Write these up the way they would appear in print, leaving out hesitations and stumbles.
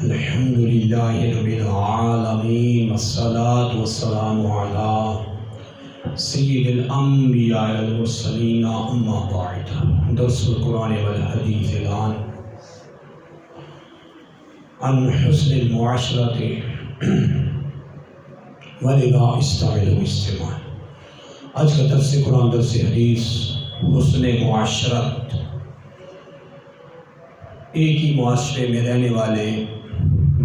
الحمد للہ رب العالمین والصلاة والسلام علی سید الانبیاء والمرسلین اما بعد درس القرآن والحدیث الان عن حسن المعاشرت ولذا استعدوا استماع۔ آج کا درس قرآن درس حدیث حسن معاشرت، ایک ہی معاشرے میں رہنے والے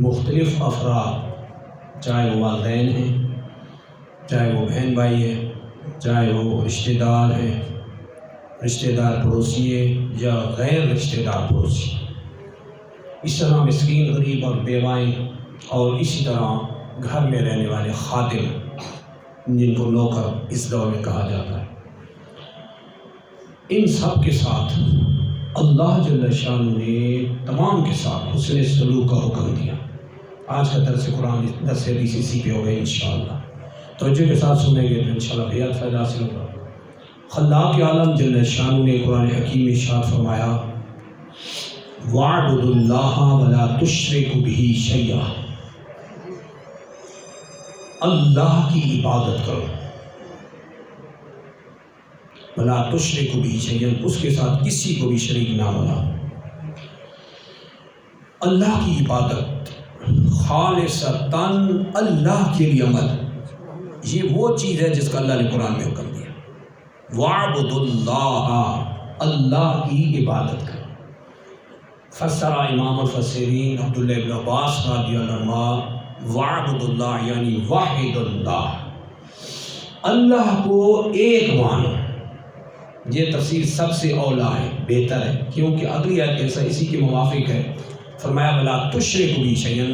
مختلف افراد، چاہے وہ والدین ہیں، چاہے وہ بہن بھائی ہیں، چاہے وہ رشتہ دار ہیں، رشتہ دار پڑوسی ہیں یا غیر رشتہ دار پڑوسی، اس طرح مسکین غریب اور بیوائیں، اور اسی طرح گھر میں رہنے والے خادم جن کو نوکر اس دور میں کہا جاتا ہے، ان سب کے ساتھ اللہ جل شانہ نے تمام کے ساتھ حسن سلوک کا حکم دیا۔ آج کا درس قرآن درس حدیث اسی پہ ہوگا انشاءاللہ۔ توجہ کے ساتھ سنیں گے تو انشاءاللہ بہت فائدہ حاصل ہوگا۔ خلاق عالم جل شانہ نے قرآن حکیم میں ارشاد فرمایا، وَاعْبُدُوا اللَّهَ وَلَا تُشْرِكُوا بِهِ شَيْئًا، اللہ کی عبادت کرو، وَلَا تُشْرِكُوا بِهِ شَيْئًا، اس کے ساتھ کسی کو بھی شریک نہ بناؤ۔ اللہ کی عبادت خالصتاً اللہ کے لیے عمل، یہ وہ چیز ہے جس کا اللہ نے قرآن میں حکم دیا۔ وَاعْبُدُوا اللَّهَ، اللہ کی عبادت کرو۔ فسرا امام الفسرین عبداللہ ابن عباس رضی اللہ عنہ، وَاعْبُدُوا اللَّهَ یعنی وحد اللہ، اللہ کو ایک مانو۔ یہ تفسیر سب سے اولیٰ ہے، بہتر ہے، کیونکہ اگلی آیت ایسا اسی کے موافق ہے۔ فرمایا وَلَا تُشْرِكُوا بِهِ شَيْئًا،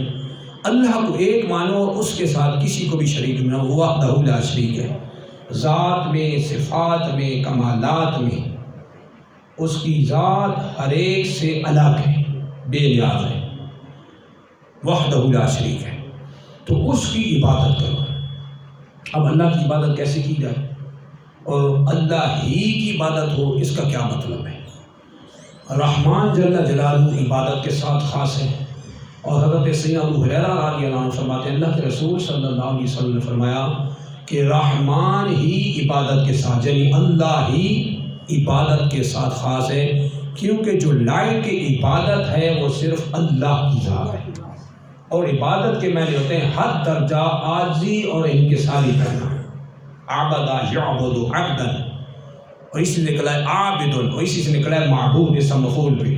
اللہ کو ایک مانو اور اس کے ساتھ کسی کو بھی شریک نہ، وہ وحدہ لا شریک ہے، ذات میں، صفات میں، کمالات میں اس کی ذات ہر ایک سے الگ ہے، بے نیاز ہے، وحدہ لا شریک ہے، تو اس کی عبادت کرو۔ اب اللہ کی عبادت کیسے کی جائے اور اللہ ہی کی عبادت ہو، اس کا کیا مطلب ہے؟ رحمان جل جلالہ عبادت کے ساتھ خاص ہے، اور حضرت سیدنا ابو ہریرہ رضی اللہ عنہ فرماتے ہیں، اللہ کے رسول صلی اللہ علیہ وسلم نے فرمایا کہ رحمان ہی عبادت کے ساتھ، یعنی اللہ ہی عبادت کے ساتھ خاص ہے، کیونکہ جو لائق عبادت ہے وہ صرف اللہ کی ذات ہے، اور عبادت کے معنی ہوتے ہیں ہر درجہ عاجزی اور انکساری کرنا، عبدہ یعبد عبدا، اور اسی سے نکلا ہے عابد، اور اسی سے نکلا ہے معبود، اسم مفعول بھی،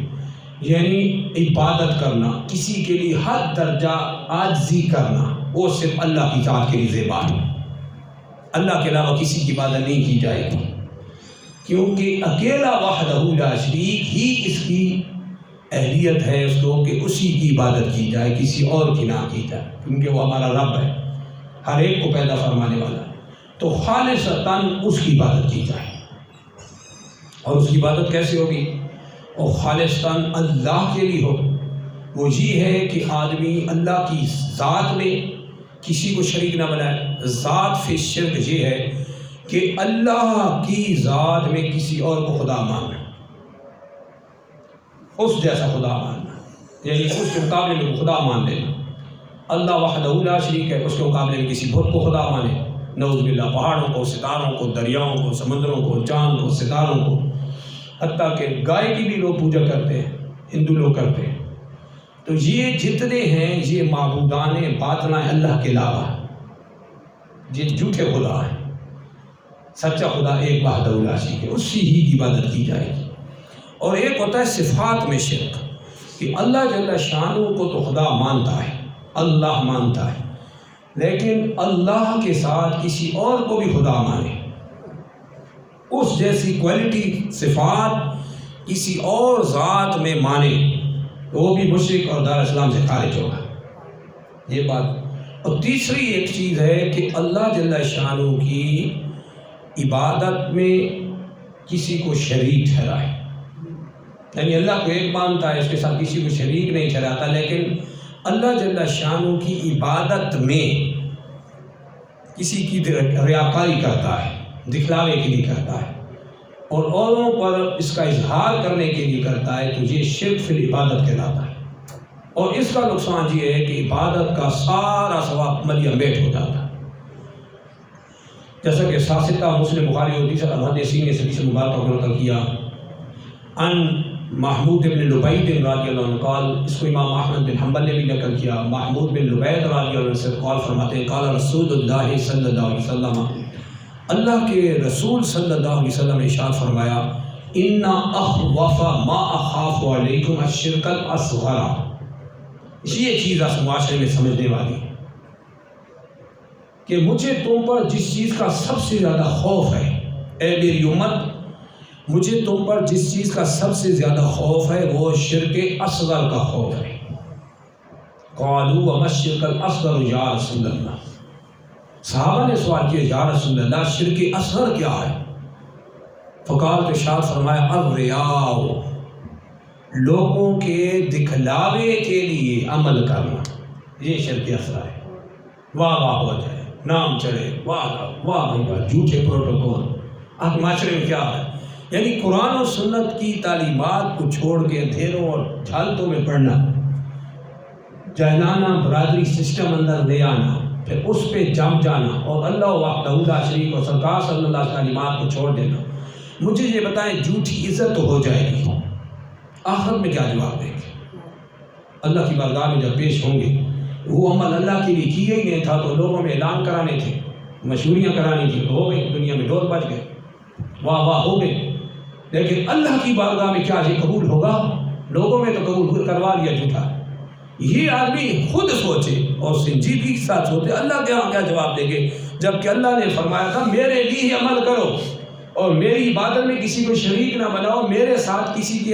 یعنی عبادت کرنا، کسی کے لیے ہر درجہ عاجزی کرنا، وہ صرف اللہ کی ذات کے لیے زیبا ہے۔ اللہ کے علاوہ کسی کی عبادت نہیں کی جائے گی، کیونکہ اکیلا وحدہ لا شریک ہی اس کی اہلیت ہے اس کو کہ اسی کی عبادت کی جائے، کسی اور کی نہ کی جائے، کیونکہ وہ ہمارا رب ہے، ہر ایک کو پیدا فرمانے والا ہے، تو خالصتاً اس کی عبادت کی جائے۔ اور اس کی عبادت کیسے ہوگی؟ اور خالصتاً اللہ کے لیے ہو، وہ یہ ہے کہ آدمی اللہ کی ذات میں کسی کو شریک نہ بنائے۔ ذات فی شرک یہ ہے کہ اللہ کی ذات میں کسی اور کو خدا ماننا، اس جیسا خدا ماننا، یعنی اس کے مقابلے میں خدا مان لینا۔ اللہ وحدہ لا شریک ہے، اس کے مقابلے میں کسی بت کو خدا مانے، نعوذ باللہ، پہاڑوں کو، ستاروں کو، دریاؤں کو، سمندروں کو، چاند کو، ستاروں کو، حتیٰ کہ گائے کی بھی لوگ پوجا کرتے ہیں، ہندو لوگ کرتے ہیں۔ تو یہ جتنے ہیں یہ معبودان باطنہ ہیں اللہ کے علاوہ، یہ جھوٹے خدا ہیں، سچا خدا ایک وحدہ لا شریک ہے، اسی ہی کی عبادت کی جائے گی۔ اور ایک ہوتا ہے صفات میں شرک، کہ اللہ جل شانہ کو تو خدا مانتا ہے، اللہ مانتا ہے، لیکن اللہ کے ساتھ کسی اور کو بھی خدا مانے، اس جیسی کوالٹی صفات کسی اور ذات میں مانے، تو وہ بھی مشرک اور دار اسلام سے خارج ہوگا، یہ بات۔ اور تیسری ایک چیز ہے کہ اللہ جل شانہ کی عبادت میں کسی کو شریک ٹھہرائے، یعنی اللہ کو ایک مانتا ہے، اس کے ساتھ کسی کو شریک نہیں ٹھہراتا، لیکن اللہ جل شانہ کی عبادت میں کسی کی ریاکاری کرتا ہے، دکھلاوے کے لیے کرتا ہے، اور اوروں پر اس کا اظہار کرنے کے لیے کرتا ہے، تو یہ شرک فی العبادت کہلاتا ہے۔ اور اس کا نقصان یہ ہے کہ عبادت کا سارا ثواب ملیا میٹ ہو جاتا ہے. جیسا کہ ساستہ مسلم بخاری اور دیگر محدثین نے حدیث مبارکہ کو نقل کیا ان محمود بن لبید رضی اللہ عنہ قال، اس کو امام احمد بن حنبل نے بھی نقل کیا. محمود بن لبید رضی اللہ عنہ سے قال فرماتے ہیں قال رسول اللہ صلی اللہ علیہ وسلم، اللہ کے رسول صلی اللہ علیہ وسلم نے ارشاد فرمایا ان اخوف ما اخاف علیکم الشرک الاصغر. یہ چیز اس معاشرے میں سمجھنے والی ہے کہ مجھے تم پر جس چیز کا سب سے زیادہ خوف ہے، اے میری امت، مجھے تم پر جس چیز کا سب سے زیادہ خوف ہے وہ شرک اصغر کا خوف ہے. قالوا وما الشرک الاصغر یا رسول اللہ. صحابہ نے سوال کیا یا رسول اللہ شرک اصغر کیا ہے؟ فقال تو ارشاد فرمایا الریاء، لوگوں کے دکھلاوے کے لیے عمل کرنا، یہ شرک اصغر ہے. واہ واہ ہو جائے، نام چڑھے، واہ واہ واہ، جھوٹے پروٹوکول. اب معاشرے میں کیا ہے؟ یعنی قرآن و سنت کی تعلیمات کو چھوڑ کے اندھیروں اور جھالتوں میں پڑھنا، جہلانہ برادری سسٹم اندر لے آنا، پھر اس پہ جم جانا اور اللہ وحدہ لا شریک اور سرکار صلی اللہ علیہ تعلیمات کو چھوڑ دینا. مجھے یہ بتائیں جھوٹی عزت تو ہو جائے گی، آخرت میں کیا جواب دیں گے؟ اللہ کی بارگاہ میں جب پیش ہوں گے، وہ عمل اللہ کے لیے کیے ہی نہیں تھا تو لوگوں میں اعلان کرانے تھے، مشہوریاں کرانی تھی، ہو گئی، دنیا میں ڈور بچ گئے، واہ واہ ہو گئے. لیکن اللہ کی بارگاہ میں کیا یہ قبول ہوگا؟ لوگوں میں تو قبول کروا لیا جھوٹا. یہ آدمی خود سوچے اور سنجیدگی کے ساتھ سوچے اللہ کے یہاں کیا جواب دیں گے، جبکہ اللہ نے فرمایا تھا میرے لیے ہی عمل کرو اور میری عبادت میں کسی کو شریک نہ بناؤ، میرے ساتھ کسی کی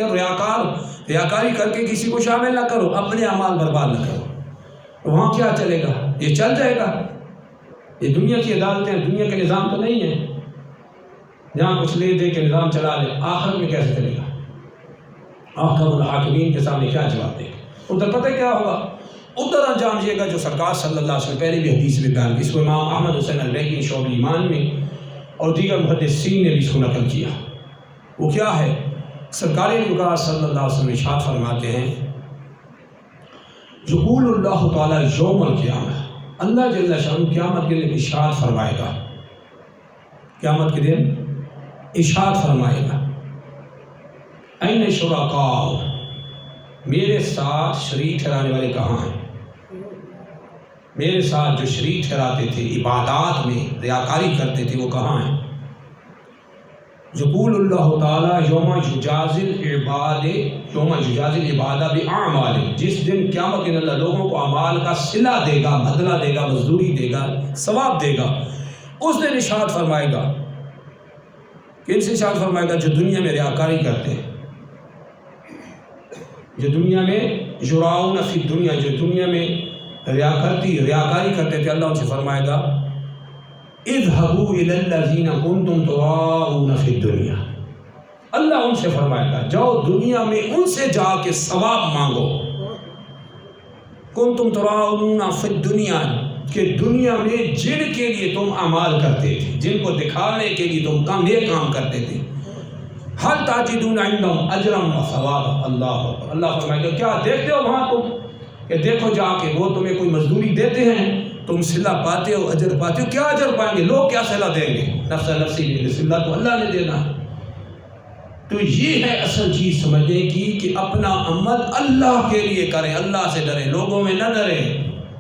ریاکاری کر کے کسی کو شامل نہ کرو، اپنے اعمال برباد نہ کرو. وہاں کیا چلے گا؟ یہ چل جائے گا. یہ دنیا کی عدالتیں، دنیا کے نظام تو نہیں ہے جہاں کچھ لے دے کے نظام چلا لے. آخر میں کیسے چلے گا؟ آخر الحاکمین کے سامنے کیا جواب دے گا؟ ادھر پتہ کیا ہوگا؟ ادھر انجام یہ گا جو سرکار صلی اللہ علیہ وسلم پہلے بھی حدیث میں بیان کی. اس کو امام احمد حسین البیکی شعب ایمان میں اور دیگر محدثین نے بھی اس کو نقل کیا. وہ کیا ہے؟ سرکار نگار صلی اللہ علیہ وسلم ارشاد فرماتے ہیں یقول اللہ تعالیٰ یوم القیامہ، اللہ جل شانہ قیامت کے دن ارشاد فرمائے گا، قیامت کے دن ارشاد فرمائے گا این شرکاء، میرے ساتھ شریک ٹھہرانے والے کہاں ہیں؟ میرے ساتھ جو شریک ٹھہراتے تھے عبادات میں، ریاکاری کرتے تھے، وہ کہاں ہیں؟ یقول اللہ تعالیٰ یوم یجازی العباد باعمال، جس دن قیامت کے اللہ لوگوں کو اعمال کا صلہ دے گا، بدلہ دے گا، مزدوری دے گا، ثواب دے گا. اس دن ارشاد فرمائے گا، کن سے ارشاد فرمائے گا؟ جو دنیا میں ریاکاری کرتے ہیں، جو دنیا میں یراؤن فی الدنیا، جو دنیا میں ریاکاری کرتے تھے، اللہ ان سے فرمائے گا اذهبوا الی الذین کنتم تراؤون فی الدنیا. اللہ ان سے فرمائے گا جاؤ دنیا میں ان سے جا کے ثواب مانگو. کنتم تراؤون فی الدنیا، کہ دنیا میں جن کے لیے تم اعمال کرتے تھے، جن کو دکھانے کے لیے تم یہ کام کرتے تھے، حل تجدون عندهم اجرا وثوابا. اللہ فرمائے گا کیا دیکھتے ہو وہاں تم، کہ دیکھو جا کے وہ تمہیں کوئی مزدوری دیتے ہیں، تم صلہ پاتے ہو، اجر پاتے ہو. کیا اجر پائیں گے؟ لوگ کیا صلہ دیں گے؟ نفس نفسی، صلہ تو اللہ نے دینا. تو یہ ہے اصل چیز سمجھنے کی کہ اپنا عمل اللہ کے لیے کریں، اللہ سے ڈریں، لوگوں میں نہ ڈریں.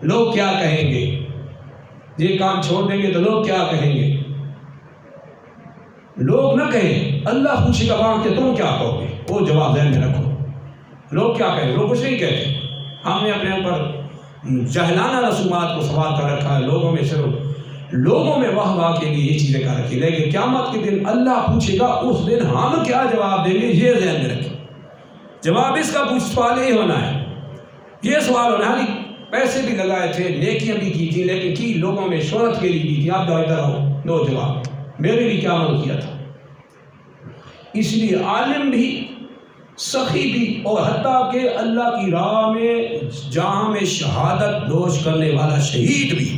لوگ کیا کہیں گے؟ یہ کام چھوڑ دیں گے تو لوگ کیا کہیں گے؟ لوگ نہ کہیں، اللہ پوچھے گا وہاں کہ تم کیا کہو گے، وہ جواب ذہن میں رکھو. لوگ کیا کہیں؟ لوگ کچھ نہیں کہتے. ہم نے اپنے اوپر جہلانہ رسومات کو سوار کر رکھا ہے، لوگوں میں صرف لوگوں میں واہ واہ کے لیے یہ چیزیں کر رکھی. لیکن قیامت کے دن اللہ پوچھے گا، اس دن ہم کیا جواب دیں گے، یہ ذہن میں رکھیں. جواب اس کا سوال ہی ہونا ہے، یہ سوال ہونا ہے. پیسے بھی لگائے تھے، نیکیاں بھی کی تھی، لیکن کی لوگوں میں شہرت کے لیے کی تھی. آپ جو ادھر ہو دو جواب، میرے لیے کیا عمل کیا تھا. اس لیے عالم بھی، سخی بھی، اور حتیٰ کہ اللہ کی راہ میں جہاں میں شہادت نوش کرنے والا شہید بھی،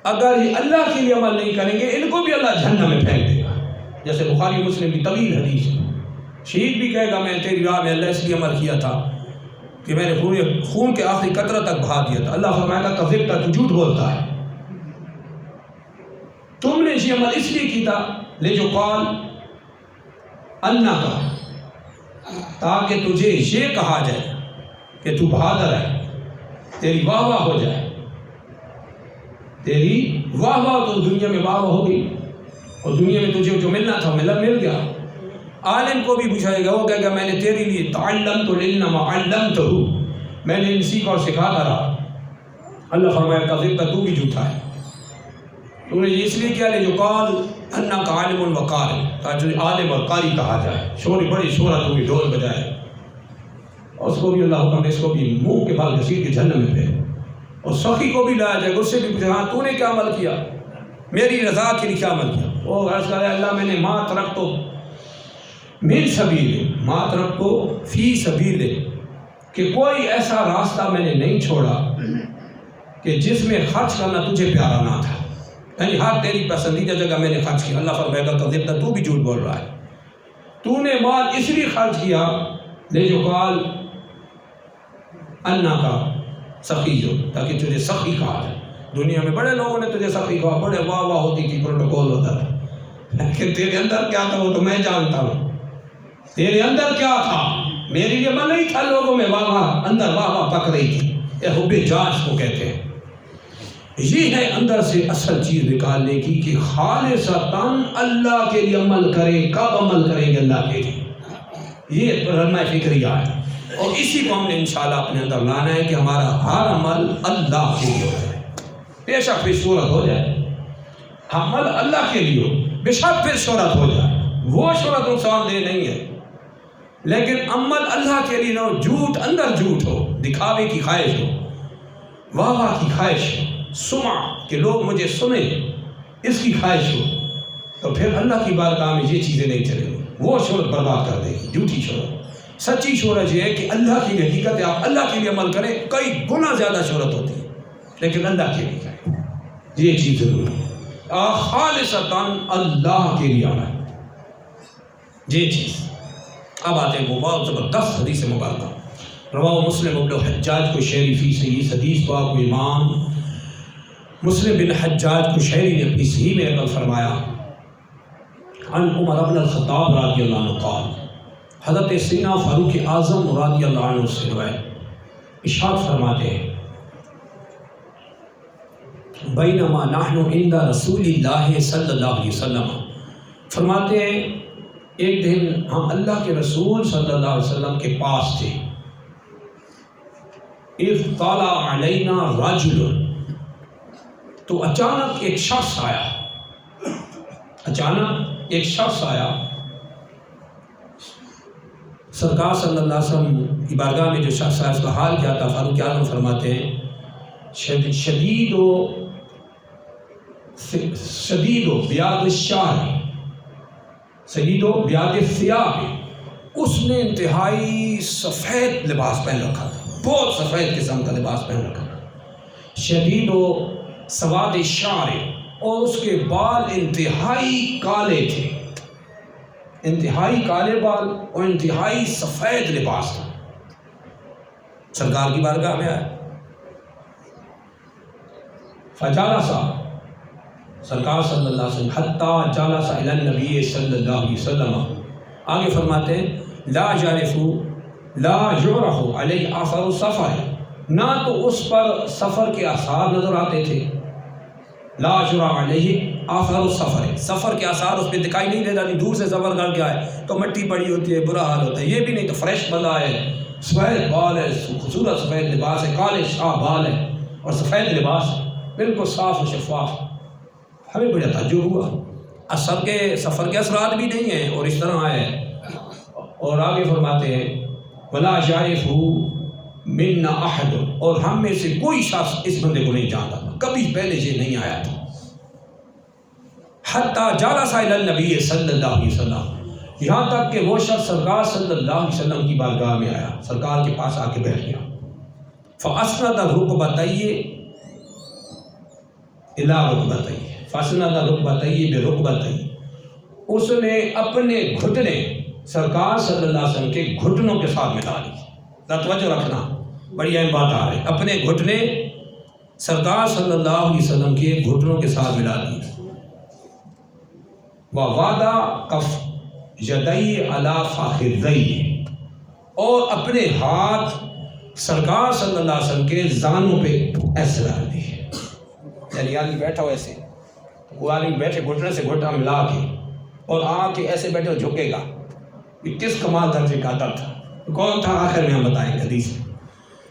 اگر یہ اللہ کے لیے عمل نہیں کریں گے، ان کو بھی اللہ جہنم میں پھینک دے گا. جیسے بخاری مسلم کی طویل حدیث ہے، شہید بھی کہے گا میں تیری راہ میں اللہ اس لیے عمل کیا تھا کہ میں نے خون کے آخری قطرہ تک بہا دیا تھا. اللہ فرمائے گا کذبت، تو جھوٹ بولتا ہے. تم نے یہ عمل اس لیے کیا لے جو قال انا کا، تاکہ تجھے یہ کہا جائے کہ تو بہادر ہے، تیری واہ واہ ہو جائے، تیری واہ واہ. تو دنیا میں واہ واہ ہو گئی اور دنیا میں تجھے جو ملنا تھا مل گیا. عالم کو بھی پوچھا گیا، وہ کہے گا میں نے تیرے لیے تعلمت العلم وعلمتہ، میں نے سیکھا اور سکھاتا رہا. اللہ فرمایا کذبت، تو بھی جھوٹا ہے. تم نے اس لیے کیا لے جو قال انک عالم وقاری، تاکہ عالم اور قاری کہا جائے. شوری بڑی شہرت ہوئی، ڈھول بجائے، اور اس کو بھی اللہ حکم نے اس کو بھی منہ کے بال گھسیٹ کے جہنم میں پھینک. اور سخی کو بھی لایا جائے، اس سے بھی پوچھا ہاں تو نے کیا عمل کیا، میری رضا کے لیے کیا عمل کیا. وہ عرض کرے اللہ میں نے ما ترکت من سبیل، ما ترکت فی سبیل، کہ کوئی ایسا راستہ میں نے نہیں چھوڑا کہ جس میں خرچ کرنا تجھے پیارا نہ تھا. یعنی ہر تیری پسندیدہ جگہ میں نے خرچ کیا. اللہ فرمائے گا کذبت، تو بھی جھوٹ بول رہا ہے. تو نے مال اس لیے خرچ کیا لے جو قال انا کا سخی، جو تاکہ تجھے سخی کہا جائے. دنیا میں بڑے لوگوں نے تجھے سخی کہا، بڑے واہ واہ ہوتی تھی، پروٹوکول ہوتا تھا، لیکن تیرے اندر کیا تھا وہ تو میں جانتا ہوں. تیرے اندر کیا تھا میرے لیے من نہیں تھا. لوگوں میں واہ واہ، اندر واہ واہ پک رہی تھی. یہ حب جاش کو کہتے ہیں. یہ ہے اندر سے اصل چیز نکالنے کی کہ خالصتاً اللہ کے لیے عمل کریں. کب عمل کریں گے اللہ کے لیے؟ یہ رنہ فکریہ ہے، اور اسی کو ہم نے انشاءاللہ اپنے اندر لانا ہے کہ ہمارا ہر عمل اللہ کے لیے ہو جائے. بے شک پھر شہرت ہو جائے، عمل اللہ کے لیے ہو، بے شک پھر شہرت ہو جائے. وہ شہرت نقصان دہ نہیں ہے، لیکن عمل اللہ کے لیے نہ ہو. جھوٹ اندر جھوٹ ہو، دکھاوے کی خواہش ہو، واہ واہ کی خواہش ہو، سمع کہ لوگ مجھے سنیں، اس کی خواہش ہو، تو پھر اللہ کی بارگاہ میں یہ چیزیں نہیں چلیں گی. وہ شہرت برباد کر دے گی، جھوٹی شہرت. سچی شہرت یہ ہے کہ اللہ کی حقیقت ہے، آپ اللہ کے لیے عمل کریں. کئی گنا زیادہ شہرت ہوتی ہے، لیکن اللہ کے لیے کریں. یہ چیز ضروری ہے. خالصتاً اللہ کے لیے عمل، یہ چیز. اب آتے ہیں وہ بہت زبردست حدیث مبارکہ. رواہ مسلم ابن حجاج کو شہری فی صحیح، اس حدیث کو آپ کو امام مسلم بن حجاج کو شہری نے اپنی صحیح میں نقل فرمایا. عن عمر بن الخطاب رضی اللہ عنہ قال، حضرت سیدنا فاروق اعظم رضی اللہ عنہ سے روایت ارشاد فرماتے ہیں بینما نحن عند رسول اللہ صلی اللہ علیہ وسلم، فرماتے ہیں ایک دن ہم اللہ کے رسول صلی اللہ علیہ وسلم کے پاس تھے. اذ طلع علینا رجل، تو اچانک ایک شخص آیا. اچانک ایک شخص آیا. سرکار صلی اللہ علیہ وسلم کی بارگاہ میں جو شخص آیا اس کا حال کیا تھا؟ فاروق اعظم فرماتے ہیں شدید و بیاض الشعر، شدید و بیاض الثیاب، اس نے انتہائی سفید لباس پہن رکھا تھا، بہت سفید قسم کا لباس پہن رکھا تھا. شدید و سواد الشعر، اور اس کے بال انتہائی کالے تھے، انتہائی کالے بال اور انتہائی سفید لباس تھا. سرکار کی بارگاہ میں آئے. فجالسا، سرکار صلی اللہ علیہ وسلم حتی جالس الی النبی صلی اللہ علیہ وسلم، آگے فرماتے ہیں لا یعرف علیہ اثر السفر، نہ تو اس پر سفر کے آثار نظر آتے تھے. لا یعرف علیہ اثر السفر، سفر کے آثار اس پہ دکھائی نہیں دیتا. دور سے سفر کر کے آئے تو مٹی پڑی ہوتی ہے، برا حال ہوتا ہے. یہ بھی نہیں، تو فریش بندہ ہے، سفید بال ہے، خوبصورت سفید لباس ہے، کالے شاہ بال ہے اور سفید لباس ہے، بالکل صاف و شفاف. ہمیں بڑا تعجب ہوا. اثر کے سفر کے اثرات بھی نہیں ہیں اور اس طرح آئے. اور آگے فرماتے ہیں ولا یعرفہ منا احد، اور ہم میں سے کوئی شخص اس بندے کو نہیں جانتا تھا، کبھی پہلے یہ نہیں آیا تھا. حتی جالس الی النبی صلی اللہ علیہ وسلم، یہاں تک کہ وہ شخص سرکار صلی اللہ علیہ وسلم کی بارگاہ میں آیا، سرکار کے پاس آ کے بیٹھ گیا. فاسند رکبتیہ الی رکبتیہ، فاسند رکبتیہ برکبتیہ، اس نے اپنے گھٹنے سرکار صلی اللہ علیہ وسلم کے گھٹنوں کے ساتھ ملا لی. توجہ رکھنا، بڑی اہم بات آ رہی، اپنے گھٹنے سرکار صلی اللہ علیہ وسلم کے گھٹنوں کے ساتھ ملا دیے. وَوَضَعَ كَفَّ يَدَيْهِ عَلَى فَخِذَيْهِ، اور اپنے ہاتھ سرکار صلی اللہ علیہ وسلم کے زانوں پہ ایسے رکھ دیے. یعنی آدمی بیٹھا ہو ایسے، وہ آدمی بیٹھے گھٹنے سے گھٹنا ملا کے اور آ کے ایسے بیٹھے اور جھکے گا. یہ کس کمال درجے کا ادب تھا؟ کون تھا؟ آخر میں ہم بتائیں گے حدیث.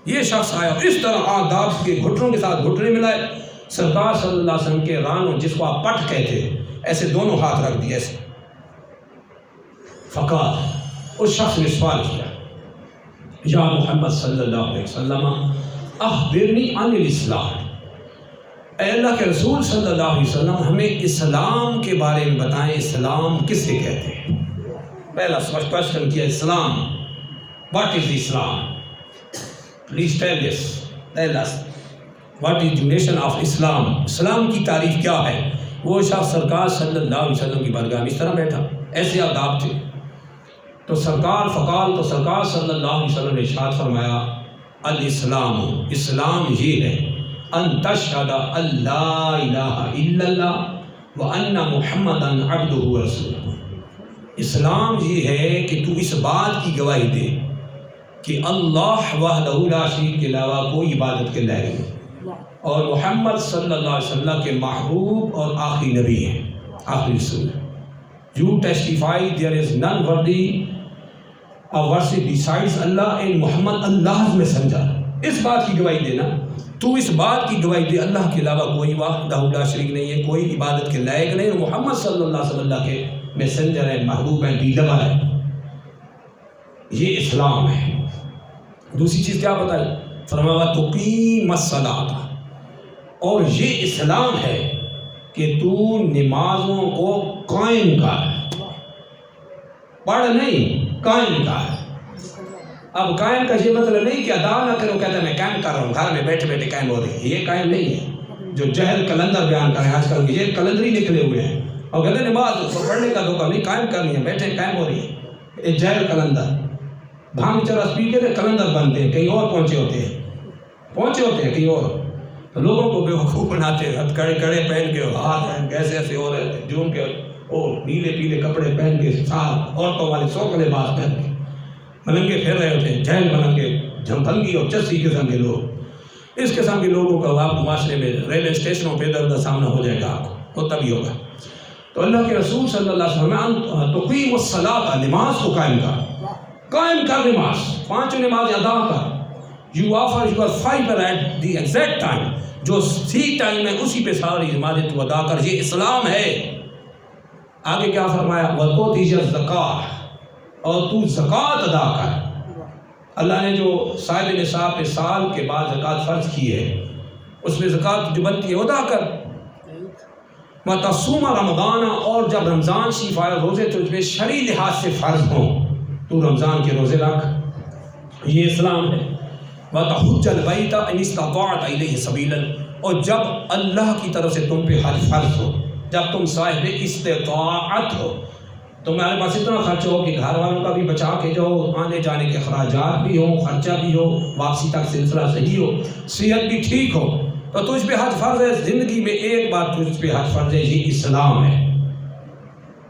یہ شخص آیا اس طرح آداب کے گھٹنوں کے ساتھ گھٹنے ملائے، سرکار صلی اللہ علیہ وسلم کے رانوں، جس کو آپ پٹ کہتے ہیں، ایسے دونوں ہاتھ رکھ دیے ایسے. فقال، اس شخص نے سوال کیا، یا محمد صلی اللہ علیہ وسلم اخبرنی عن الاسلام، اے اللہ کے رسول صلی اللہ علیہ وسلم ہمیں اسلام کے بارے میں بتائیں، اسلام کسے کہتے ہیں؟ پہلا کوشچن کیا، Islam, what is Islam? Please tell this, tell us what is the nation of Islam, اسلام کی تعریف کیا ہے؟ وہ شخص سرکار صلی اللہ علیہ وسلم کی بارگاہ میں اس طرح بیٹھا، ایسے آداب تھے. تو سرکار صلی اللہ علیہ وسلم نے ارشاد فرمایا، الاسلام، اسلام یہ ہے، ان تشہد ان لا الہ الا اللہ وان محمدا عبدہ ورسولہ. اسلام یہ ہے کہ تو اس بات کی گواہی دے کہ اللہ وحدہ لا شریک کے علاوہ کوئی عبادت کے لائق نہیں، اور محمد صلی اللہ علیہ وسلم کے محبوب اور آخری نبی ہیں، آخری رسول. You testify there is none worthy of worship besides Allah and Muhammad Allah's messenger. اس بات کی گواہی دینا، تو اس بات کی گواہی دے اللہ کے علاوہ کوئی وحدہ لا شریک نہیں ہے، کوئی عبادت کے لائق نہیں، اور محمد صلی اللہ علیہ وسلم کے میسنجر ہے، محبوب ہے، ڈیلیور ہے. یہ اسلام ہے. دوسری چیز کیا بتائی؟ فرمایا تقیم الصلاۃ، اور یہ اسلام ہے کہ تو نمازوں کو قائم کر، پڑھ نہیں، قائم کر. اب قائم کا یہ مطلب نہیں کہ ادا نہ کرو، کہتا ہے میں قائم کر رہا ہوں، گھر میں بیٹھے بیٹھے قائم ہو رہی ہے، یہ قائم نہیں ہے. جو جہل کلندر بیان کریں آج کل یہ کلندری نکلے ہوئے ہیں اور کہتے ہیں نماز پڑھنے کا دھوکہ نہیں، قائم کرنی ہے، بیٹھے قائم ہو رہی ہے. یہ جہل کلندر بھانگ چرس پی کے کلندر بنتے ہیں، کہیں اور پہنچے ہوتے ہیں کہیں اور. تو لوگوں کو بیوقوف بناتے ہیں، کڑے پہن کے، ہاتھ ایسے ایسے ہو رہے تھے، جھوم کے اور نیلے پیلے کپڑے پہن کے، ساتھ عورتوں والے سوکھلے لباس پہن کے ملنگے پھر رہے ہوتے ہیں، جہل ملنگے، جھمپنگی اور چسی قسم کے لوگ. اس قسم کے لوگوں کا آپ معاشرے میں ریلوے اسٹیشنوں پہ ادھر سامنا ہو جائے گا، آپ کو ہوتا بھی ہوگا. تو اللہ کے رسول صلی اللہ علیہ وسلم تقیم الصلاۃ، نماز کو قائم کر نماز، 5 نماز ادا کر. You offer your fibre at the exact time, جو ٹھیک ٹائم ہے اسی پہ ساری نمازیں تو ادا کر. یہ اسلام ہے. آگے کیا فرمایا؟ وَتُؤْتِيَ الزَّكَاةَ، اور تو زکوٰۃ ادا کر. اللہ نے جو صاحب نصاب پہ سال کے بعد زکوٰۃ فرض کی ہے، اس میں زکوٰۃ جو بنتی ہے ادا کر. وَتَصُومَ رَمَضَانَ، اور جب رمضان شریف آئے، روزے تجھ پہ شرعی لحاظ سے فرض ہوں، تو رمضان کے روزے رکھ. یہ اسلام ہے. وَتَحُجَّ الْبَيْتَ إِنِ اسْتَطَعْتَ إِلَيْهِ سَبِيلًا، اور جب اللہ کی طرف سے تم پہ حج فرض ہو، جب تم صاحب استطاعت ہو، تمہارے پاس اتنا خرچ ہو کہ گھر والوں کا بھی بچا کے جاؤ، آنے جانے کے اخراجات بھی ہوں، خرچہ بھی ہو، واپسی تک سلسلہ صحیح ہو، صحت بھی ٹھیک ہو، تو تجھ پہ حج فرض ہے. زندگی میں ایک بار تجھ پہ حج فرض ہے. یہ اسلام ہے.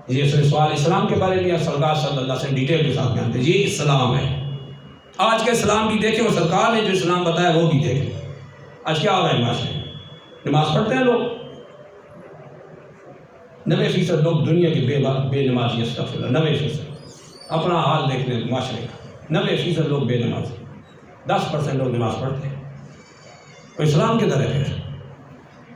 یہ سوال اسلام کے بارے میں سرکار صلی اللہ علیہ وسلم ڈیٹیل کے ساتھ جانتے ہیں. یہ اسلام ہے. آج کے اسلام بھی دیکھیں اور سرکار نے جو اسلام بتایا وہ بھی دیکھیں. آج کیا ہو رہا ہے معاشرے میں؟ نماز پڑھتے ہیں لوگ، 90% لوگ دنیا کے بے نمازی، استغفر اللہ، 90%. اپنا حال دیکھ لیں معاشرے کا، 90% لوگ بے نمازی، 10% لوگ نماز پڑھتے ہیں. تو اسلام کے طرح ہے.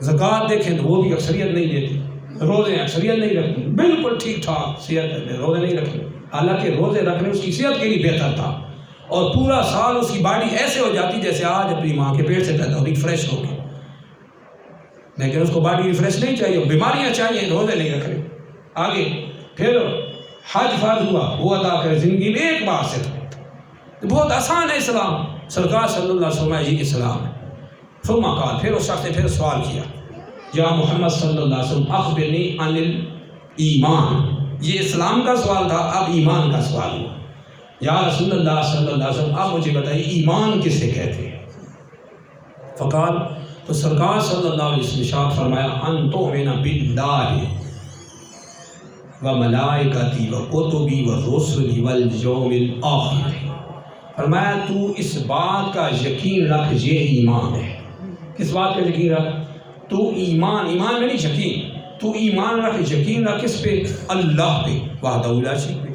زکوٰۃ دیکھیں تو وہ بھی اکثریت نہیں دیتی، روزے اکثریت نہیں رکھتی، بالکل ٹھیک ٹھاک صحت، روزے نہیں رکھتے. حالانکہ روزے رکھنے اس کی صحت کے لیے بہتر تھا، اور پورا سال اس کی باڈی ایسے ہو جاتی جیسے آج اپنی ماں کے پیٹ سے پیدا ہو، ریفریش ہو گئی. لیکن اس کو باڈی ریفریش نہیں چاہیے، بیماریاں چاہیے، روزے نہیں رکھ رہے. آگے پھر حج فرض ہوا، وہ ادا کرے زندگی میں ایک بار سے. بہت آسان ہے اسلام. سرکار صلی اللہ علیہ وسلم یہ اسلام ہے. ثم قال، پھر اس شخص نے پھر سوال کیا، یا محمد صلی اللہ علیہ وسلم اخبرنی عن الایمان. یہ اسلام کا سوال تھا، اب ایمان کا سوال ہوا. یا رسول اللہ صلی اللہ علیہ وسلم آپ مجھے بتائیے ایمان کسے کہتے ہیں؟ فقال، تو سرکار صلی اللہ علیہ وسلم ارشاد فرمایا ان تؤمن باللہ و ملائکتی و کتبی و رسلی والیوم الآخر، فرمایا تو اس بات کا یقین رکھ، یہ ایمان ہے۔ کس بات کا یقین رکھ؟ تو ایمان میں نہیں یقین، تو ایمان رکھ، یقین رکھ کس پہ؟ اللہ پہ وحدہ لا شریک پہ،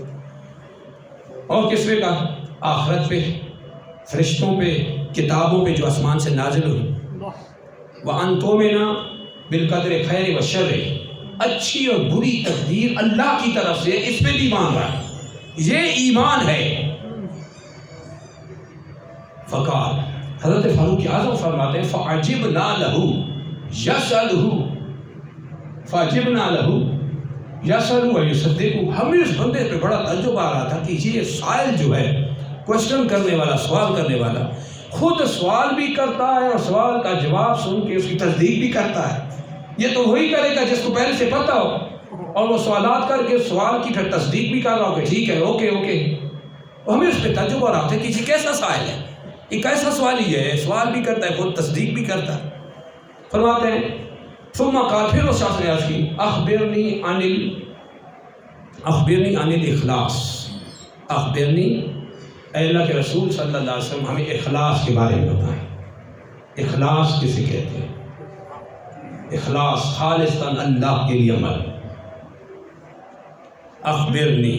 اور کس پہ کہا؟ آخرت پہ، فرشتوں پہ، کتابوں پہ جو آسمان سے نازل ہوئی، وَأَن تُؤْمِنَ بِالْقَدْرِ خَيْرِ وَشَرِّ، اچھی اور بری تقدیر اللہ کی طرف سے، اس پہ بھی ایمان رہا، یہ ایمان ہے۔ فقال، حضرت فاروق اعظم فرماتے ہیں فَعَجِبْنَا لَهُ يَسْأَلُهُ، فَعَجِبْنَا لَهُ يَسْأَلُ وَيُصَدِّقُ، ہمیں اس بندے پہ بڑا تعجب آ رہا تھا کہ یہ سائل جو ہے، کوشچن کرنے والا، سوال کرنے والا، خود سوال بھی کرتا ہے اور سوال کا جواب سن کے اس کی تصدیق بھی کرتا ہے۔ یہ تو وہی کرے گا جس کو پہلے سے پتہ ہو، اور وہ سوالات کر کے سوال کی پھر تصدیق بھی کر رہا ہو کہ ٹھیک ہے، اوکے۔ ہمیں اس پہ تعجب ہو رہا تھا کہ یہ کیسا سائل ہے، یہ کیسا سوالی ہے، سوال بھی کرتا ہے، خود تصدیق بھی کرتا ہے۔ فرماتے ہیں ثم قال، پھر اس شخص نے عرض کی اخبرنی عن الاخلاص، اخبرنی، اے اللہ کے رسول صلی اللہ علیہ وسلم ہمیں اخلاص کے بارے میں بتائیں۔ اخلاص کسے کہتے ہیں؟ اخلاص خالصاً اللہ کے لیے عمل۔ اخبرنی،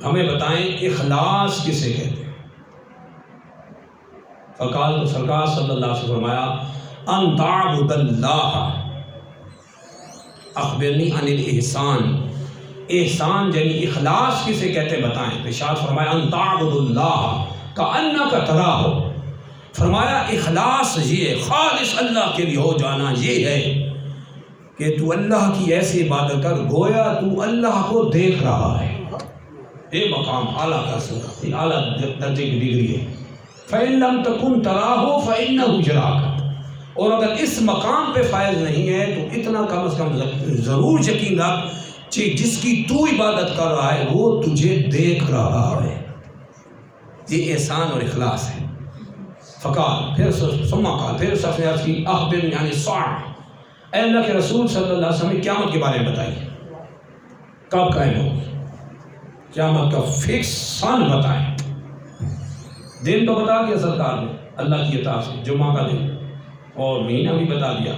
ہمیں بتائیں اخلاص کسے کہتے ہیں؟ فقال، تو سرکار صلی اللہ علیہ وسلم فرمایا ان تعبد اللہ، اخبرنی عن الاحسان، احسان یعنی اخلاص کسے کہتے بتائیں؟ تو ارشاد فرمایا ان تعبد اللہ کأنک تراہ، فرمایا اخلاص یہ خالص اللہ کے لیے ہو جانا، یہ ہے کہ تو اللہ کی ایسی عبادت کر گویا تو اللہ کو دیکھ رہا ہے۔ یہ مقام اعلیٰ کا سکتا، یہ اعلیٰ درجے کی ڈگری ہے۔ فَإِن لَمْ تَكُنْ تَرَاهُ فَإِنَّهُ يَرَاكَ، اور اگر اس مقام پہ فائز نہیں ہے تو اتنا کم از کم ضرور یقین رکھ کہ جس کی تو عبادت کر رہا ہے وہ تجھے دیکھ رہا ہے۔ یہ احسان اور اخلاص ہے۔ فقال، پھر ثم قال، پھر شخص نے عرض کی اخبرنی عن الساعہ، اے اللہ کے رسول صلی اللہ علیہ وسلم قیامت کے بارے میں بتائیے، کب قائم ہوگی قیامت کا فکس سن بتائیں۔ دن تو بتا دیا سرکار نے اللہ کی عطا سے، جمعہ کا دن، اور مہینہ بھی بتا دیا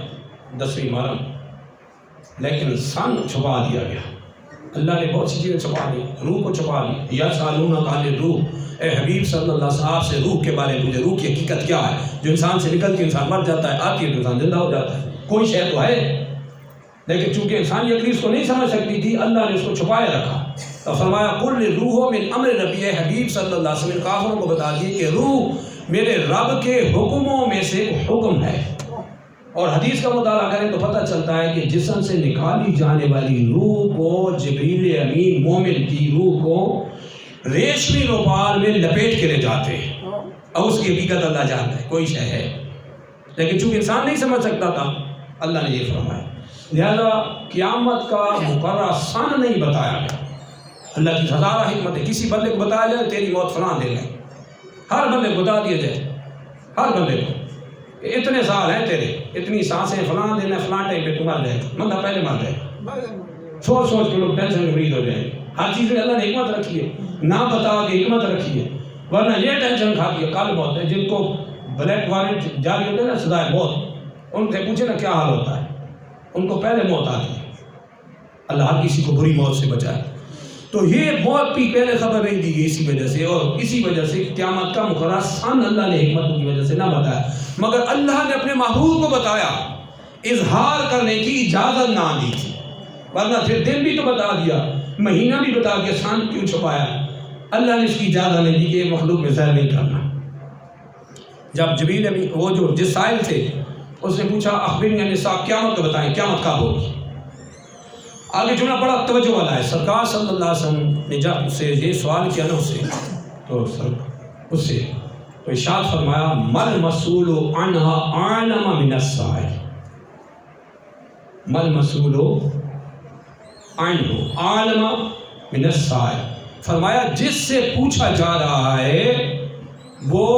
10ویں محرم، لیکن سن چھپا دیا گیا۔ اللہ نے بہت سی چیزیں چھپا دی، روح کو چھپا دی۔ یسألونک عن الروح، اے حبیب صلی اللہ علیہ وسلم سے روح کے بارے میں پوچھے، روح کی حقیقت کیا ہے؟ جو انسان سے نکلتی ہے انسان مر جاتا ہے، آتی ہے تو انسان زندہ ہو جاتا ہے، کوئی شے تو ہے، لیکن چونکہ انسانی عقل اس کو نہیں سمجھ سکتی تھی، اللہ نے اس کو چھپائے رکھا۔ تو فرمایا قل الروح من امر ربی، اے حبیب صلی اللہ علیہ وسلم کافروں کو بتا دیے کہ روح میرے رب کے حکموں میں سے حکم ہے۔ اور حدیث کا مطالعہ کریں تو پتہ چلتا ہے کہ جسم سے نکالی جانے والی روح کو جبریل امین مومن کی روح کو ریشمی روپال میں لپیٹ کے لے جاتے ہیں، اور اس کی حقیقت اللہ جانتا ہے، کوئی شے ہے، لیکن چونکہ انسان نہیں سمجھ سکتا تھا، اللہ نے یہ فرمایا۔ لہذا قیامت کا مقررہ سن نہیں بتایا گیا۔ اللہ کی ہزارہ حکمت ہے، کسی بندے کو بتایا جائے تیری موت فلاں دن ہے، ہر بندے کو بتا دیا جائے، ہر بندے کو اتنے سال ہیں تیرے، اتنی سانسیں فلاں دن ہے، فلاں ٹائم پہ تو مر جائے گا، بندہ پہلے مر جائے گا۔ سوچ کے لوگ ٹینشن میں مریض ہو جائیں گے۔ ہر چیز میں اللہ نے حکمت رکھی ہے، نہ بتا کے حکمت رکھی ہے، ورنہ یہ ٹینشن کھاتی ہے کل موت ہے۔ جن کو بلیک وارنٹ جاری ہوتے ہیں نا سزائے موت، ان سے پوچھے نا کیا حال ہوتا ہے، ان کو پہلے موت آتی ہے۔ اللہ ہر کسی کو بری موت سے بچائے۔ تو یہ موت کی پہلے خبر نہیں دی گئی اسی وجہ سے، اور اسی وجہ سے قیامت کا مقررہ سن اللہ نے حکمت کی وجہ سے نہ بتایا، مگر اللہ نے اپنے محبوب کو بتایا، اظہار کرنے کی اجازت نہ دی تھی، ورنہ پھر دن بھی تو بتا دیا، مہینہ بھی بتا دیا، سن کیوں چھپایا؟ اللہ نے اس کی اجازت نہیں دی کہ یہ مخلوق میں ظاہر نہیں کرنا۔ جب جبریل امین وہ جو جس سائل تھے اس نے پوچھا اخبرنی عن الساعہ، قیامت کو بتائیں، قیامت کب ہوگی؟ آگے جملہ بڑا توجہ والا ہے۔ سرکار صلی اللہ علیہ وسلم نے جب اس سے یہ سوال کیا نا اس سے تو ارشاد فرمایا مل مسئول عنہا اعلم من السائل، مل مسئول عنہ اعلم من السائل، فرمایا جس سے پوچھا جا رہا ہے وہ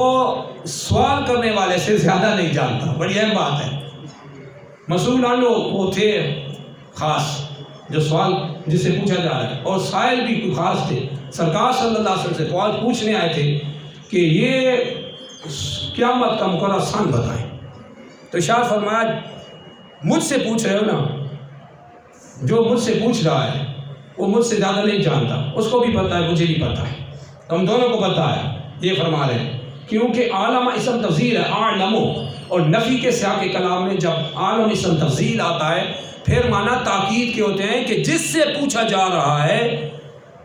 سوال کرنے والے سے زیادہ نہیں جانتا. بڑی اہم بات ہے. مسئول وہ تھے خاص جو سوال جس سے پوچھا جا رہا ہے، اور سائل بھی کوئی خاص تھے. سرکار صلی اللہ علیہ وسلم سے سوال پوچھنے آئے تھے کہ یہ قیامت کا مقررہ سن بتائیں. تو ارشاد فرمایا مجھ سے پوچھ رہے ہو نا، جو مجھ سے پوچھ رہا ہے وہ مجھ سے زیادہ نہیں جانتا، اس کو بھی پتہ ہے مجھے بھی پتہ ہے، ہم دونوں کو پتہ ہے. یہ فرما رہے ہیں کیونکہ عالم اسم تفضیل ہے، اعلمو، اور نفی کے سیاق کلام میں جب عالم اسم تفضیل آتا ہے پھر معنی تاکید کے ہوتے ہیں کہ جس سے پوچھا جا رہا ہے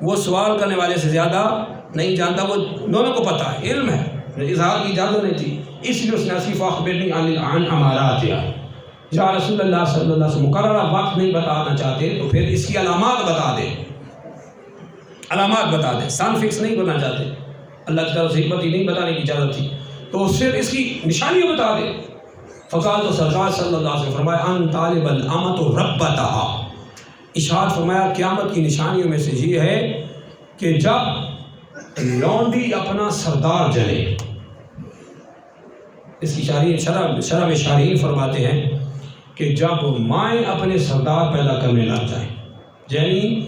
وہ سوال کرنے والے سے زیادہ نہیں جانتا، وہ دونوں کو پتہ ہے، علم ہے، اظہار کی اجازت نہیں تھی. اس لیے اس نے اصیف اخبرنی عن امارات یا رسول اللہ صلی اللہ علیہ وسلم مقررہ وقت نہیں بتانا چاہتے تو پھر اس کی علامات بتا دیں، علامات بتا دیں. سن فکس نہیں بننا چاہتے، اللہ کی طرف سے حکمت ہی نہیں بتانے کی اجازت تھی تو پھر اس کی نشانیاں بتا دیں. فقال تو سرکار صلی اللہ علیہ وسلم فرمایا ان طالب الامۃ ربتها. ارشاد فرمایا قیامت کی نشانیوں میں سے یہ ہے کہ جب لونڈی اپنا سردار جنے. اس کی شرح میں شارحین فرماتے ہیں کہ جب مائیں اپنے سردار پیدا کرنے لگ جائیں، یعنی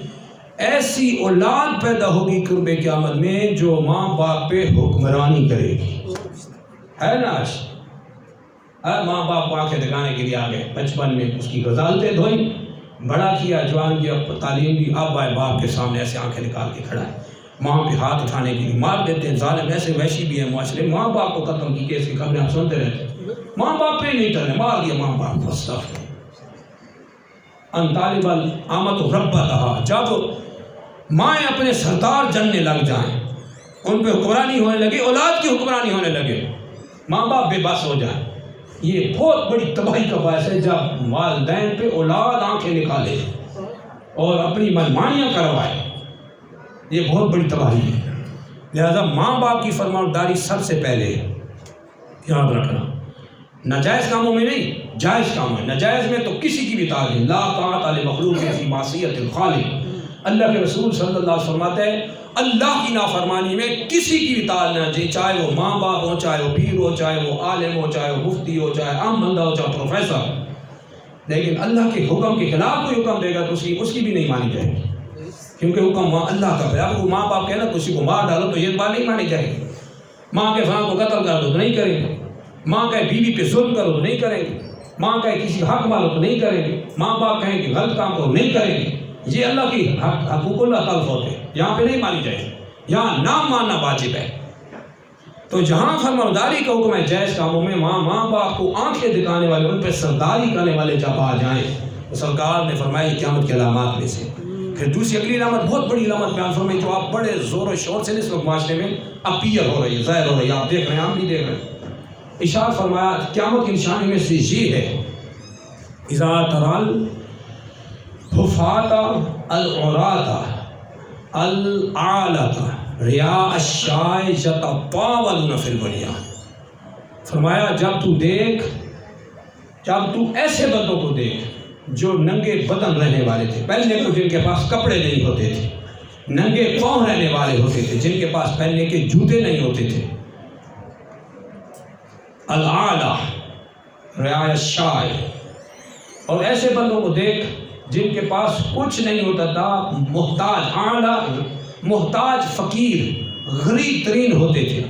ایسی اولاد پیدا ہوگی قرب قیامت میں جو ماں باپ پہ حکمرانی کرے گی. ہے نا آج ماں باپ کو آنکھیں دکھانے کے لیے آ گئے، بچپن میں اس کی غزالتیں دھوئی، بڑا کیا، جوان کیا، تعلیم دی، اب آئے باپ کے سامنے ایسے آنکھیں نکال کے کھڑا ہے، ماں پہ ہاتھ اٹھانے کے لیے مار دیتے ہیں. ظالم ایسے وحشی بھی ہیں معاشرے، ماں باپ کو ختم کی کیس کی خبریں آپ سنتے رہتے ہیں، ماں باپ پہ نہیں کرنے، مار دیا ماں باپ کو. استغفر ان طالب الامۃ ربتها. جب مائیں اپنے سردار جننے لگ جائیں، ان پہ حکمرانی ہونے لگے، اولاد کی حکمرانی ہونے لگے، ماں باپ بے بس ہو جائیں، یہ بہت بڑی تباہی کا باعث ہے. جب والدین پہ اولاد آنکھیں نکالے اور اپنی منمانیاں کروائے، یہ بہت بڑی تباہی ہے. لہذا ماں باپ کی فرمانبرداری سب سے پہلے یاد رکھنا. ناجائز کاموں میں نہیں، جائز کاموں میں. ناجائز میں تو کسی کی بھی اطاعت نہیں. لا طاعۃ لمخلوق فی معصیۃ الخالق. اللہ کے رسول صلی اللہ علیہ وسلم فرماتے ہیں اللہ کی نافرمانی میں کسی کی بھی اطاعت نہ جی، چاہے وہ ماں باپ ہو، چاہے وہ پیر ہو، چاہے وہ عالم ہو، چاہے وہ مفتی ہو، چاہے عام بندہ ہو، چاہے پروفیسر. لیکن اللہ کے حکم کے خلاف کوئی حکم دے گا تو اس کی بھی نہیں مانی جائے گی، کیونکہ حکم اللہ کا ہے. آپ کو ماں باپ کہنا کسی کو مار ڈالو تو یہ بات نہیں مانی جائے گی. ماں کے فلاں کو قتل کر دو تو نہیں کریں گے. ماں کہے بیوی پہ ظلم کرو تو نہیں کریں گے. ماں کہے کسی حق مارو تو نہیں کریں گے. ماں باپ کہیں کہ غلط کام کرو نہیں کریں گے. یہ اللہ کی حقوق اللہ تلف ہوتے ہیں، یہاں پہ نہیں مانی جائے گی، یہاں نام ماننا واجب ہے. تو جہاں فرمانبرداری کا حکم ہے جائز کاموں میں، ماں باپ کو آنکھیں دکھانے والے، ان پہ سرداری کرنے والے جب آ جائیں تو سرکار نے فرمایا قیامت کی علامات میں سے. پھر دوسری اگلی علامت بہت بڑی علامت بیان فرمائی جو آپ بڑے زور و شور سے اس وقت معاشرے میں اپیئر ہو رہی ہے، ظاہر ہو رہی ہے، آپ دیکھ رہے ہیں، آپ بھی دیکھ رہے ہیں. ارشاد فرمایا قیامت کی نشانی میں سے یہ ہے اذا ترال حفاۃ العراۃ العالۃ رعاء الشاء یتطاولون فی البنیان. فرمایا جب تو ایسے بندوں کو دیکھ جو ننگے بدن رہنے والے تھے، پہننے کو جن کے پاس کپڑے نہیں ہوتے تھے، ننگے پاؤں رہنے والے ہوتے تھے، جن کے پاس پہننے کے جوتے نہیں ہوتے تھے. العالہ رعاء الشاء. اور ایسے بندوں کو دیکھ جن کے پاس کچھ نہیں ہوتا تھا، محتاج، اعلیٰ محتاج، فقیر، غریب ترین ہوتے تھے.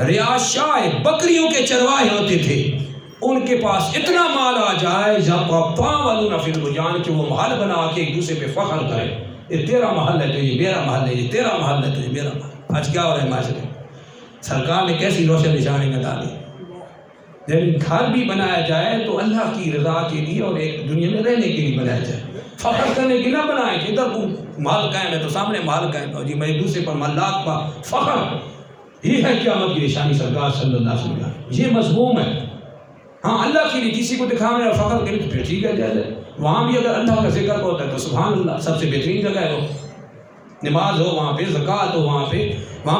رعاء الشاء بکریوں کے چرواہے ہوتے تھے، ان کے پاس اتنا مال آ جائے یتطاولون فی البنیان کہ وہ محل بنا کے ایک دوسرے پہ فخر کرے، یہ تیرا محل ہے تو یہ میرا محل ہے، یہ تیرا محل ہے تو یہ میرا محل. آج کیا ہو رہا ہے معاشرے میں؟ سرکار نے کیسی روشن نشانی میں ڈالی. لیکن گھر بھی بنایا جائے تو اللہ کی رضا کے لیے اور ایک دنیا میں رہنے کے لیے بنایا جائے، فخر کرنے کی نہ بنائے کہ ادھر محل قائم ہے تو سامنے محل قائم ہے، جی میں ایک دوسرے پر محلات کا فخر. یہ ہے قیامت کی نشانی سرکار صلی اللہ علیہ وسلم. یہ مضموم ہے. ہاں اللہ کے لیے کسی کو دکھانے اور فخر کرے تو پھر ٹھیک ہے، جائز ہے. وہاں بھی اگر اللہ کا ذکر ہوتا ہے تو سبحان اللہ، سب سے بہترین جگہ ہے. وہ نماز ہو وہاں پہ، زکوٰۃ ہو وہاں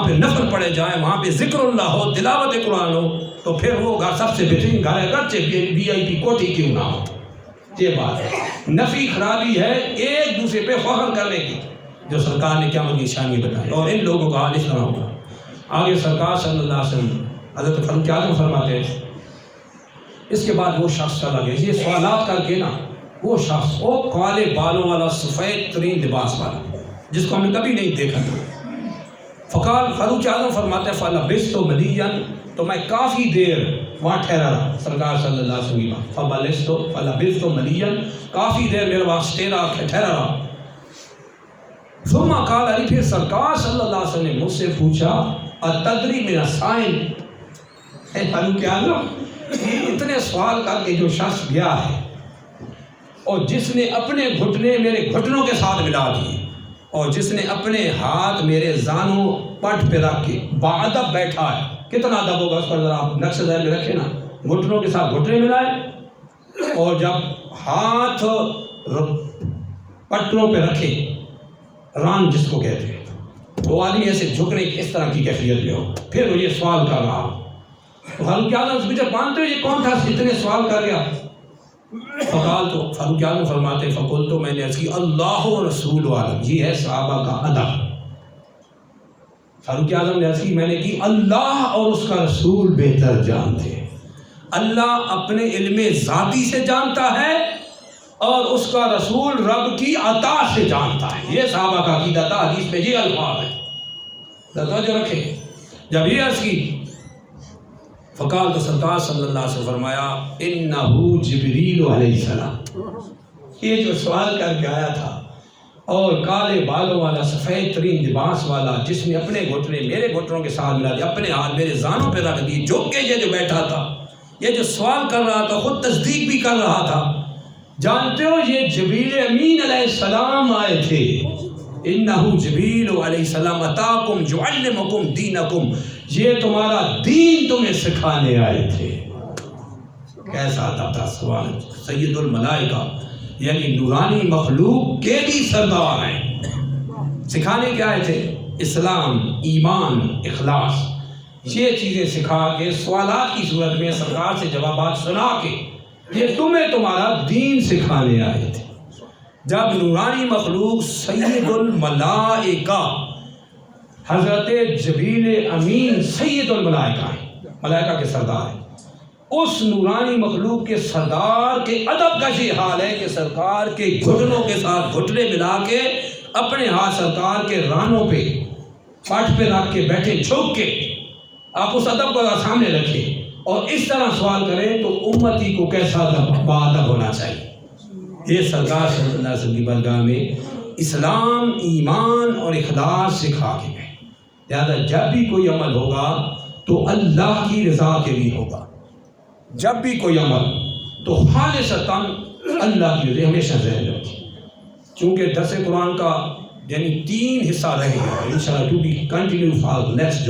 پہ نفل پڑھے جائیں، وہاں پہ ذکر اللہ ہو، تلاوت قرآن ہو، تو پھر وہ گھر سب سے بہترین گھر ہے، اگرچہ وی آئی پی کوٹھی کیوں نہ ہو. یہ بات ہے. نفی خرابی ہے ایک دوسرے پہ فخر کرنے کی. جو سرکار نے قیامت کی نشانی بتائی، اور ان لوگوں کا حال اس طرح ہوگا۔ آگے سرکار صلی اللہ علیہ وسلم حضرت فاروق اعظم فرماتے ہیں اس کے بعد وہ شخص چلا گیا، یہ سوالات کر کے نا وہ شخص، وہ کالے بالوں والا سفید ترین لباس والا جس کو ہم نے کبھی نہیں دیکھا تھا۔ فقال فاروق اعظم فرماتے ہیں فلبثت ملیا، تو میں کافی دیر وہاں ٹھہرا رہا، سرکار صلی اللہ علیہ وسلم فلبثت ملیا، کافی دیر میرے وہاں ٹھہرا رہا۔ ثم قال علی، پھر سرکار صلی اللہ علیہ وسلم نے مجھ سے پوچھا اتدری من السائل، اے فاروق اعظم اتنے سوال کر کے جو شخص گیا ہے اور جس نے اپنے گھٹنے میرے گھٹنوں کے ساتھ ملا دیے اور جس نے اپنے ہاتھ میرے زانوں پٹ پہ رکھ کے باادب بیٹھا ہے، کتنا ادب ہوگا اس پر ذرا آپ نقش ذہن میں رکھے نا، گھٹنوں کے ساتھ گھٹنے ملائے اور جب ہاتھ پٹوں پہ رکھے، ران جس کو کہتے ہیں، وہ آدمی ایسے جھکنے کی اس طرح کی کیفیت میں ہو، پھر وہ یہ سوال کر رہا۔ فاروق اعظم سے مانتے ہو یہ کون تھا اتنے سوال کر گیا؟ فقال، تو فاروق اعظم فرماتے فقل، تو میں نے عرض کی اللہ و رسول عالم، یہ ہے صحابہ کا ادب۔ فاروق اعظم نے عرض کی، میں نے کی اللہ اور اس کا رسول بہتر جانتے ہیں، اللہ اپنے علم ذاتی سے جانتا ہے اور اس کا رسول رب کی عطا سے جانتا ہے۔ یہ صحابہ کا عقیدہ تھا، حدیث میں یہ الفاظ ہے، توجہ رکھے۔ جب یہ عرض کی فقال، تو سرکار صلی اللہ علیہ وسلم فرمایا انہو جبریل علیہ السلام، یہ جو سوال کر کے آیا تھا اور کالے بالوں والا سفید ترین لباس والا جس نے اپنے گھٹنے میرے گھٹنوں کے ساتھ ملا دیا، اپنے ہاتھ میرے زانوں پہ رکھ دی، جھک کے یہ جو بیٹھا تھا، یہ جو سوال کر رہا تھا، خود تصدیق بھی کر رہا تھا، جانتے ہو یہ جبریل امین علیہ السلام آئے تھے۔ انہو جبریل علیہ السلام اتاکم یعلمکم دینکم، یہ تمہارا دین تمہیں سکھانے آئے تھے۔ کیسا ادب تھا سوال، سید الملائکہ یعنی نورانی مخلوق کے بھی سردار ہیں، سکھانے کیا آئے تھے؟ اسلام، ایمان، اخلاص، یہ چیزیں سکھا کے سوالات کی صورت میں سرکار سے جوابات سنا کے یہ تمہیں تمہارا دین سکھانے آئے تھے۔ جب نورانی مخلوق سید الملائکہ حضرت جبریل امین سید الملائکہ ہیں، ملائکہ کے سردار ہیں، اس نورانی مخلوق کے سردار کے ادب کا یہ حال ہے کہ سرکار کے گھٹنوں کے ساتھ گھٹنے ملا کے اپنے ہاتھ سرکار کے رانوں پہ پٹ پہ رکھ کے بیٹھے، جھک کے آپ اس ادب کو سامنے رکھیں اور اس طرح سوال کریں تو امتی کو کیسا ادب ہونا چاہیے۔ یہ سرکار صلی اللہ علیہ وسلم کی بارگاہ میں اسلام، ایمان اور اخلاص سکھا کے گئے۔ لہٰذا جب بھی کوئی عمل ہوگا تو اللہ کی رضا کے لیے ہوگا، جب بھی کوئی عمل تو خالصتاً اللہ کی رضا، ہمیشہ ذہن رکھیں۔ چونکہ درس قرآن کا یعنی 3 حصہ رہے گا انشاءاللہ، to be continue for next